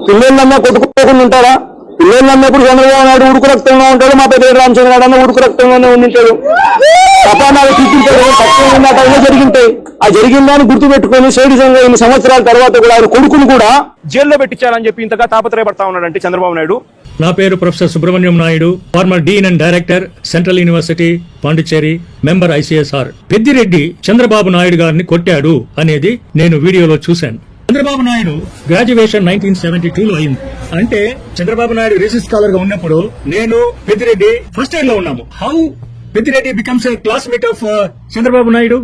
పిల్లలన్నా కొట్టుకోకుండా ఉంటారా? పిల్లలు అన్నప్పుడు చంద్రబాబు నాయుడు ఉడుకు రక్తంగా ఉంటాడు, మా పెద్ద రామచంద్రనాయుడు అన్న ఉడుకు రక్తంగానే ఉండింటాడు. తపానాలు చూపించాడు, తక్కువ జరిగింటాయి. ఆ జరిగిన దాన్ని గుర్తు పెట్టుకుని సేడిజంగా 8 సంవత్సరాల తర్వాత కూడా ఆయన కొడుకును కూడా జైల్లో పెట్టించాలని చెప్పి ఇంతగా తాపత్రయపడతా ఉన్నాడంటే చంద్రబాబు నాయుడు. నా పేరు professor Subrahmanyam Naidu, farmer Deen and director, central university Pondicherry, member ICSR. Peddireddy Chandrababu Naidu గారిని కొట్టాడు అనేది నేను వీడియోలో చూశాను. చంద్రబాబు నాయుడు గ్రాడ్యుయేషన్ 1972లో అయింది. అంటే చంద్రబాబు నాయుడు రీసెర్చ్ స్కాలర్ గా ఉన్నప్పుడు నేను పెద్దిరెడ్డి ఫస్ట్ ఇయర్ లో ఉన్నాము. How Peddireddy becomes a classmate of Chandrababu Naidu?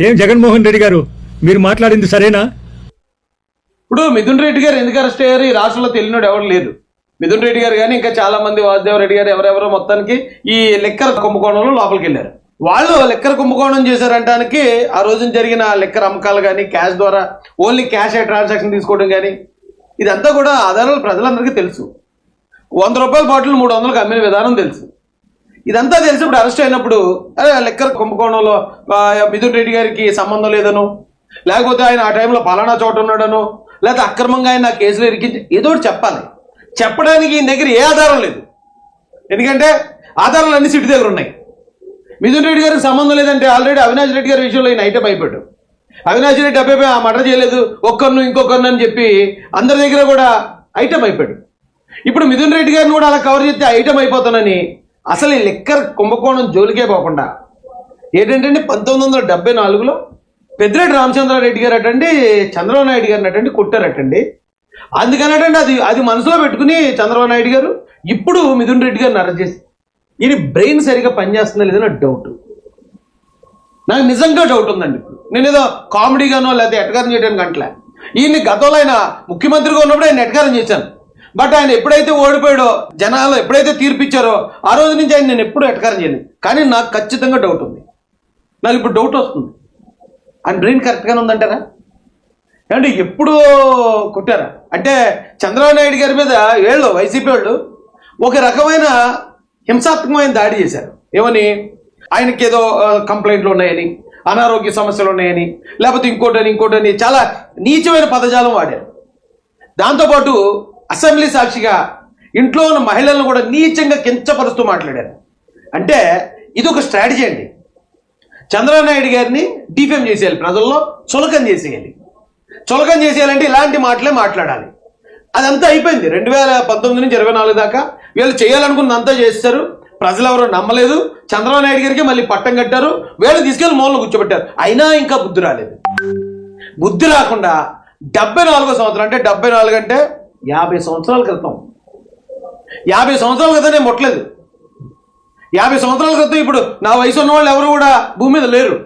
ఏం జగన్మోహన్ రెడ్డి గారు, మీరు మాట్లాడింది సరేనా? ఇప్పుడు మిథున్ రెడ్డి గారు ఎందుకు అరెస్ట్ అయ్యారు ఈ రాష్ట్రంలో తెలియనోడు ఎవరు లేదు. మిథున్ రెడ్డి గారు కానీ ఇంకా చాలా మంది, వాసుదేవ రెడ్డి గారు, ఎవరెవరో మొత్తానికి ఈ లెక్కర్ కుంభకోణంలో లోపలికి వెళ్ళారు. వాళ్ళు లెక్కర్ కుంభకోణం చేశారంటానికి ఆ రోజున జరిగిన లెక్కర్ అమ్మకాలు కానీ, క్యాష్ ద్వారా ఓన్లీ క్యాష్ ట్రాన్సాక్షన్ తీసుకోవడం కానీ, ఇదంతా కూడా ఆధారాలు ప్రజలందరికీ తెలుసు. 100 రూపాయల బాటిల్ 300లకు అమ్మిన విధానం తెలుసు. ఇదంతా తెలిసి ఇప్పుడు అరెస్ట్ అయినప్పుడు అదే లెక్కర్ కుంభకోణంలో మిథున్ రెడ్డి గారికి సంబంధం లేదనో, లేకపోతే ఆయన ఆ టైంలో పలానా చోట ఉన్నాడనో, లేకపోతే అక్రమంగా ఆయన కేసులో ఇరికించి ఏదో ఒకటి చెప్పాలి. చెప్పడానికి ఈయన దగ్గర ఏ ఆధారం లేదు. ఎందుకంటే ఆధారాలు అన్ని సిటీ దగ్గర ఉన్నాయి. మిథున్ రెడ్డి గారికి సంబంధం లేదంటే ఆల్రెడీ అవినాష్ రెడ్డి గారి విషయంలో ఈయన ఐటమ్ అయిపోయాడు. అవినాష్ రెడ్డి అబ్బాయి ఆ మర్డర్ చేయలేదు, ఒక్కరిను ఇంకొకరిని అని చెప్పి అందరి దగ్గర కూడా ఐటమ్ అయిపోయాడు. ఇప్పుడు మిథున్ రెడ్డి గారిని కూడా అలా కవర్ చేస్తే ఐటమ్ అయిపోతానని అసలు ఈ లెక్కర్ కుంభకోణం జోలికే పోకుండా ఏంటంటే 1974లో పెద్దిరెడ్డి రామచంద్రారెడ్డి గారు అటండి చంద్రబాబు నాయుడు గారిని అటండి కొట్టారటండి. అందుకనటండి అది మనసులో పెట్టుకుని చంద్రబాబు నాయుడు గారు ఇప్పుడు మిథున్ రెడ్డి గారిని అరెస్ట్ చేసి ఈయన బ్రెయిన్ సరిగా పనిచేస్తుందా లేదని డౌట్, నాకు నిజంగా డౌట్ ఉందండి. నేను ఏదో కామెడీగానో లేకపోతే ఎటకారం చేయడానికి అంటలే. ఈయన్ని గతంలో ఆయన ముఖ్యమంత్రిగా ఉన్నప్పుడు ఆయన ఎటకారం చేశాను. బట్ ఆయన ఎప్పుడైతే ఓడిపోయాడో, జనాలు ఎప్పుడైతే తీర్పిచ్చారో ఆ రోజు నుంచి ఆయన నేను ఎప్పుడు ఎటకారం చేయలేదు. కానీ నాకు ఖచ్చితంగా డౌట్ ఉంది. నాకు ఇప్పుడు డౌట్ వస్తుంది, ఆయన బ్రెయిన్ కరెక్ట్గానే ఉందంటారా? ఏమంటే ఎప్పుడు కొట్టారా అంటే చంద్రబాబు నాయుడు గారి మీద వీళ్ళు వైసీపీ వాళ్ళు ఒక రకమైన హింసాత్మకమైన దాడి చేశారు. ఏమని? ఆయనకి ఏదో కంప్లైంట్లు ఉన్నాయని, అనారోగ్య సమస్యలు ఉన్నాయని, లేకపోతే ఇంకోటని చాలా నీచమైన పదజాలం వాడారు. దాంతోపాటు అసెంబ్లీ సాక్షిగా ఇంట్లో ఉన్న మహిళలను కూడా నీచంగా కించపరుస్తూ మాట్లాడారు. అంటే ఇది ఒక స్ట్రాటజీ అండి. చంద్రబాబు నాయుడు గారిని డిఫేమ్ చేసేయాలి, ప్రజల్లో చులకం చేసేయాలి. చులకం చేసేయాలంటే ఇలాంటి మాటలే మాట్లాడాలి. అదంతా అయిపోయింది. 2019 నుంచి 24 దాకా వీళ్ళు చేయాలనుకున్నంతా చేస్తారు. ప్రజలు ఎవరో నమ్మలేదు. చంద్రబాబు నాయుడు గారికి మళ్ళీ పట్టం కట్టారు. వీళ్ళు తీసుకెళ్లి మూలలో కూర్చోబెట్టారు. అయినా ఇంకా బుద్ధి రాలేదు. బుద్ధి రాకుండా 74వ సంవత్సరం, అంటే 74 అంటే 50 సంవత్సరాల క్రితం, 50 సంవత్సరాల క్రితం నేను ముట్టలేదు. 50 సంవత్సరాల క్రితం ఇప్పుడు నా వయసు ఉన్న వాళ్ళు ఎవరు కూడా భూమి మీద లేరు.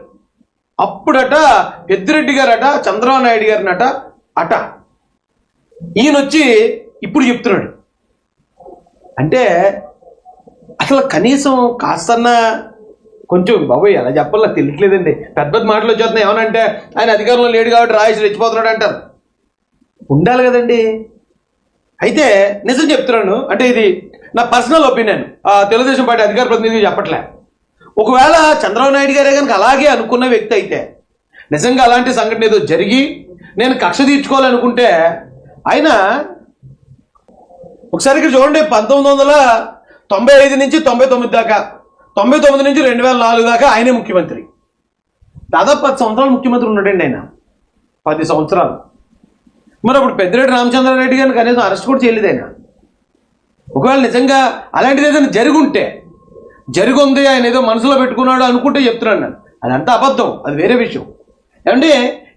అప్పుడట పెద్దిరెడ్డి గారట చంద్రబాబు నాయుడు గారినట అట ఈయన వచ్చి ఇప్పుడు చెప్తున్నాడు. అంటే అసలు కనీసం కాస్తన్నా కొంచెం బాబోయ్ ఎలా చెప్పాలో తెలియట్లేదండి. పెద్ద పెద్ద మాటలు వచ్చేస్తున్నాయి. ఏమనంటే ఆయన అధికారంలో లేడు కాబట్టి రాయేసి రెచ్చిపోతున్నాడు అంటారు. ఉండాలి కదండి. అయితే నిజం చెప్తున్నాను, అంటే ఇది నా పర్సనల్ ఒపీనియన్, తెలుగుదేశం పార్టీ అధికార ప్రతినిధిగా చెప్పట్లే. ఒకవేళ చంద్రబాబు నాయుడు గారే కనుక అలాగే అనుకున్న వ్యక్తి అయితే, నిజంగా అలాంటి సంఘటన ఏదో జరిగి నేను కక్ష తీర్చుకోవాలనుకుంటే ఆయన ఒకసారి ఇక్కడ చూడండి, 1995 నుంచి 99 దాకా, 99 నుంచి 2004 దాకా ఆయనే ముఖ్యమంత్రి. దాదాపు 10 సంవత్సరాలు ముఖ్యమంత్రి ఉన్నాడండి ఆయన, 10 సంవత్సరాలు. మరి అప్పుడు పెద్దిరెడ్డి రామచంద్రారెడ్డి గారిని కనీసం అరెస్ట్ కూడా చేయలేదు ఆయన. ఒకవేళ నిజంగా అలాంటిది ఏదైనా జరిగింది, ఆయన ఏదో మనసులో పెట్టుకున్నాడు అనుకుంటే చెప్తున్నాను నేను. అదంతా అబద్ధం, అది వేరే విషయం. ఏమంటే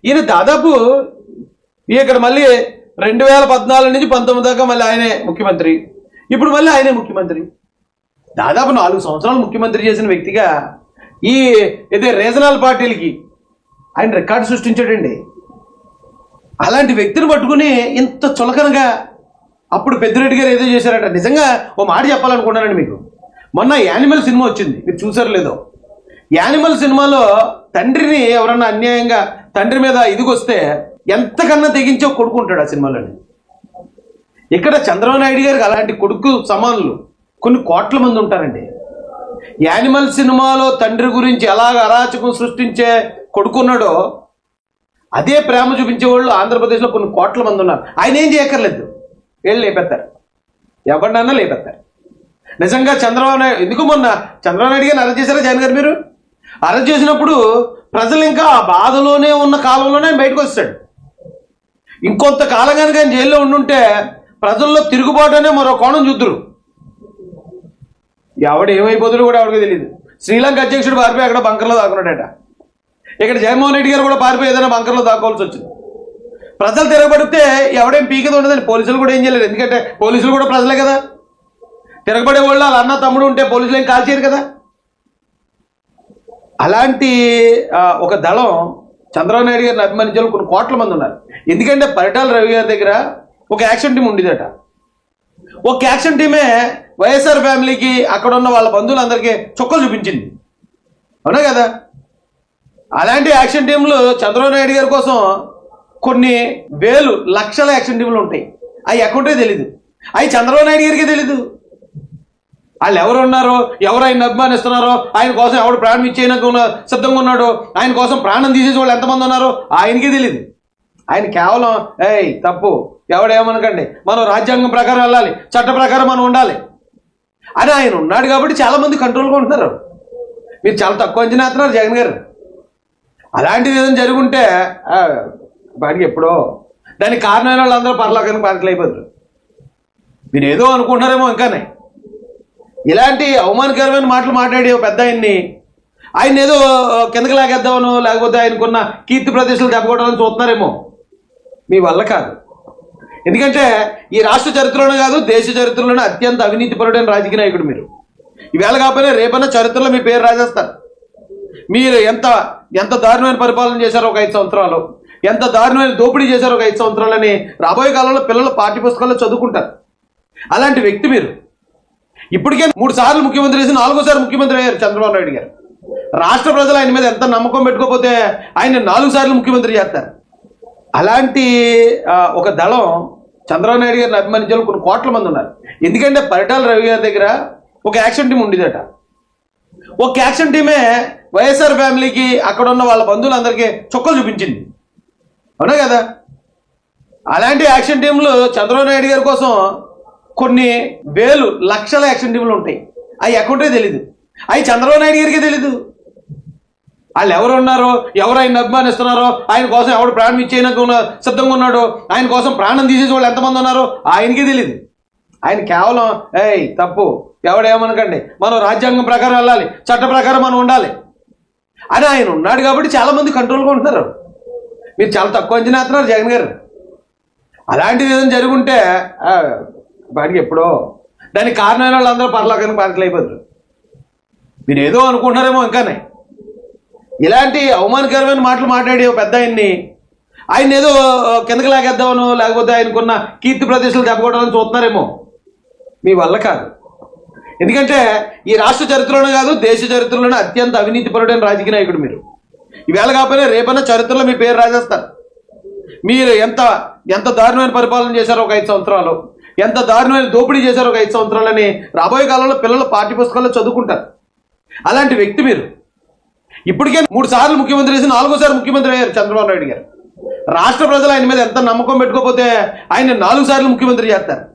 ఈయన దాదాపు ఇక్కడ మళ్ళీ 2014 నుంచి 19 దాకా మళ్ళీ ఆయనే ముఖ్యమంత్రి, ఇప్పుడు మళ్ళీ ఆయనే ముఖ్యమంత్రి. దాదాపు 4 సంవత్సరాలు ముఖ్యమంత్రి చేసిన వ్యక్తిగా ఈ ఇదే రీజనల్ పార్టీలకి ఆయన రికార్డు సృష్టించాడండి. అలాంటి వ్యక్తిని పట్టుకుని ఇంత చులకనగా అప్పుడు పెద్దిరెడ్డి గారు ఏదో చేశారట. నిజంగా ఓ మాట చెప్పాలనుకున్నానండి మీకు. మొన్న యానిమల్ సినిమా వచ్చింది, మీరు చూసారు లేదో. యానిమల్ సినిమాలో తండ్రిని ఎవరన్నా అన్యాయంగా తండ్రి మీద ఇదిగొస్తే ఎంతకన్నా తెగించో కొడుకుంటాడు ఆ సినిమాలోని. ఇక్కడ చంద్రబాబు నాయుడు గారికి అలాంటి కొడుకు సమానులు కొన్ని కోట్ల మంది ఉంటారండి. యానిమల్ సినిమాలో తండ్రి గురించి ఎలాగ అరాచకం సృష్టించే కొడుకున్నాడో అదే ప్రేమ చూపించే వాళ్ళు ఆంధ్రప్రదేశ్లో కొన్ని కోట్ల మంది ఉన్నారు. ఆయన ఏం చేయక్కర్లేదు, వీళ్ళు లేపెత్తారు, ఎవరినన్నా లేపెత్తారు. నిజంగా చంద్రబాబు నాయుడు ఎందుకు మొన్న చంద్రబాబు నాయుడు గారిని అరెస్ట్ చేశారా జగన్ గారు? మీరు అరెస్ట్ చేసినప్పుడు ప్రజలు ఇంకా ఆ బాధలోనే ఉన్న కాలంలోనే ఆయన బయటకు వస్తాడు. ఇంకొంత కాలం కనుక ఆయన జైల్లో ఉండుంటే ప్రజల్లో తిరుగుబాటు అనే మరో కోణం చూద్దరు. ఎవడు ఏమైపోతాడో కూడా ఎవరికి తెలియదు. శ్రీలంక అధ్యక్షుడు పారిపోయి అక్కడ బంకర్లో దాక్కున్నాడట. ఇక్కడ జగన్మోహన్ రెడ్డి గారు కూడా పారిపోయి ఏదైనా బంకర్లో దాక్కోవాల్సి వచ్చింది. ప్రజలు తిరగబడితే ఎవడేం పీకేది ఉండదని పోలీసులు కూడా ఏం చేయలేరు. ఎందుకంటే పోలీసులు కూడా ప్రజలే కదా. తిరగబడే వాళ్ళు వాళ్ళ అన్న తమ్ముడు ఉంటే పోలీసులు ఏం కాల్చేయరు కదా. అలాంటి ఒక దళం చంద్రబాబు నాయుడు గారిని అభిమానించే కొన్ని కోట్ల మంది ఉన్నారు. ఎందుకంటే పరిటాల రవి గారి దగ్గర ఒక యాక్షన్ టీం ఉండేదట. ఒక యాక్షన్ టీమే వైఎస్ఆర్ ఫ్యామిలీకి అక్కడ ఉన్న వాళ్ళ బంధువులందరికీ చొక్కలు చూపించింది, అవునా కదా. అలాంటి యాక్షన్ టీంలు చంద్రబాబు నాయుడు గారి కోసం కొన్ని వేలు లక్షల యాక్షన్ టీంలు ఉంటాయి. అవి ఎక్కడుంటే తెలీదు, అవి చంద్రబాబు నాయుడు గారికే తెలీదు. వాళ్ళు ఎవరు ఉన్నారో, ఎవరు ఆయన అభిమానిస్తున్నారో, ఆయన కోసం ఎవడు ప్రాణం ఇచ్చేయడానికి సిద్ధంగా ఉన్నాడో, ఆయన కోసం ప్రాణం తీసేసి వాళ్ళు ఎంతమంది ఉన్నారో ఆయనకే తెలియదు. ఆయన కేవలం తప్పు ఎవడేమనకండి, మనం రాజ్యాంగం ప్రకారం వెళ్ళాలి, చట్ట ప్రకారం మనం ఉండాలి అని ఆయన ఉన్నాడు కాబట్టి చాలా మంది కంట్రోల్గా ఉంటున్నారు. మీరు చాలా తక్కువ అంచనా వేస్తున్నారు జగన్ గారు. అలాంటిది ఏదైనా జరుగుంటే వాడికి ఎప్పుడో దానికి కారణమైన వాళ్ళందరూ పర్లోకానికి పార్టీలు అయిపోతారు. మీరు ఏదో అనుకుంటున్నారేమో. ఇంకానే ఇలాంటి అవమానకరమైన మాటలు మాట్లాడి పెద్ద ఆయన ఏదో కిందకి లాగేద్దామనో లేకపోతే ఆయనకున్న కీర్తి ప్రదేశాలు దెబ్బకొట్టాలని చూస్తున్నారేమో. మీ వల్ల కాదు. ఎందుకంటే ఈ రాష్ట్ర చరిత్రలోనే కాదు దేశ చరిత్రలోనే అత్యంత అవినీతిపరుడైన రాజకీయ నాయకుడు మీరు. ఈవేళ కాకపోయినా రేపన్నా చరిత్రలో మీ పేరు రాజేస్తారు. మీరు ఎంత దారుణమైన పరిపాలన చేశారో ఒక 5 సంవత్సరాలు, ఎంత దారుణమైన దోపిడీ చేశారో ఒక 5 సంవత్సరాలని రాబోయే కాలంలో పిల్లలు పాఠ్య పుస్తకాల్లో చదువుకుంటారు. అలాంటి వ్యక్తి మీరు. ఇప్పటికే 3 సార్లు ముఖ్యమంత్రి చేసి 4వ ముఖ్యమంత్రి అయ్యారు చంద్రబాబు నాయుడు గారు. రాష్ట్ర ప్రజలు ఆయన మీద ఎంత నమ్మకం పెట్టుకోకపోతే ఆయన 4 సార్లు ముఖ్యమంత్రి చేస్తారు. అలాంటి ఒక దళం చంద్రబాబు నాయుడు గారిని అభిమానించే కొన్ని కోట్ల మంది ఉన్నారు. ఎందుకంటే పరిటాల రవి గారి దగ్గర ఒక యాక్షన్ టీం ఉండేదట. ఒక యాక్షన్ టీమే వైఎస్ఆర్ ఫ్యామిలీకి అక్కడ ఉన్న వాళ్ళ బంధువులందరికీ చొక్కలు చూపించింది, అవునా కదా. అలాంటి యాక్షన్ టీంలు చంద్రబాబు నాయుడు గారి కోసం కొన్ని వేలు లక్షల యాక్షన్ టీంలు ఉంటాయి. అవి ఎక్కడుంటే తెలీదు, అవి చంద్రబాబు నాయుడు గారికే తెలీదు. వాళ్ళు ఎవరు ఉన్నారో, ఎవరు ఆయన అభిమానిస్తున్నారో, ఆయన కోసం ఎవడు ప్రాణం ఇచ్చేయడానికి సిద్ధంగా ఉన్నాడో, ఆయన కోసం ప్రాణం తీసేసి వాళ్ళు ఎంతమంది ఉన్నారో ఆయనకే తెలియదు. ఆయన కేవలం తప్పు ఎవడేమనకండి, మనం రాజ్యాంగం ప్రకారం వెళ్ళాలి, చట్ట ప్రకారం మనం ఉండాలి అని ఆయన ఉన్నాడు కాబట్టి చాలా మంది కంట్రోల్గా ఉంటున్నారు. మీరు చాలా తక్కువ అంచనా వేస్తున్నారు జగన్ గారు. అలాంటిది ఏదైనా జరుగుంటే వాడికి ఎప్పుడో దానికి కారణమైన వాళ్ళందరూ పర్లోకానికి పార్టీలు అయిపోతారు. మీరు ఏదో అనుకుంటున్నారేమో. ఇంకానే ఇలాంటి అవమానకరమైన మాటలు మాట్లాడి పెద్ద ఆయన ఏదో కిందకి లాగేద్దామనో లేకపోతే ఆయనకున్న కీర్తి ప్రదేశాలు దెబ్బకొట్టాలని చూస్తున్నారేమో. మీ వల్ల కాదు. ఎందుకంటే ఈ రాష్ట్ర చరిత్రలోనే కాదు దేశ చరిత్రలోనే అత్యంత అవినీతిపరుడైన రాజకీయ నాయకుడు మీరు. ఈవేళ కాకపోయినా రేపన్నా చరిత్రలో మీ పేరు రాజేస్తారు. మీరు ఎంత దారుణమైన పరిపాలన చేశారో ఒక 5 సంవత్సరాలు, ఎంత దారుణమైన దోపిడీ చేశారో ఒక 5 సంవత్సరాలని రాబోయే కాలంలో పిల్లలు పాఠ్య పుస్తకాల్లో చదువుకుంటారు. అలాంటి వ్యక్తి మీరు. ఇప్పటికే 3 సార్లు ముఖ్యమంత్రి చేసి 4వ ముఖ్యమంత్రి అయ్యారు చంద్రబాబు నాయుడు గారు. రాష్ట్ర ప్రజలు ఆయన మీద ఎంత నమ్మకం పెట్టుకోకపోతే ఆయన 4 సార్లు ముఖ్యమంత్రి చేస్తారు.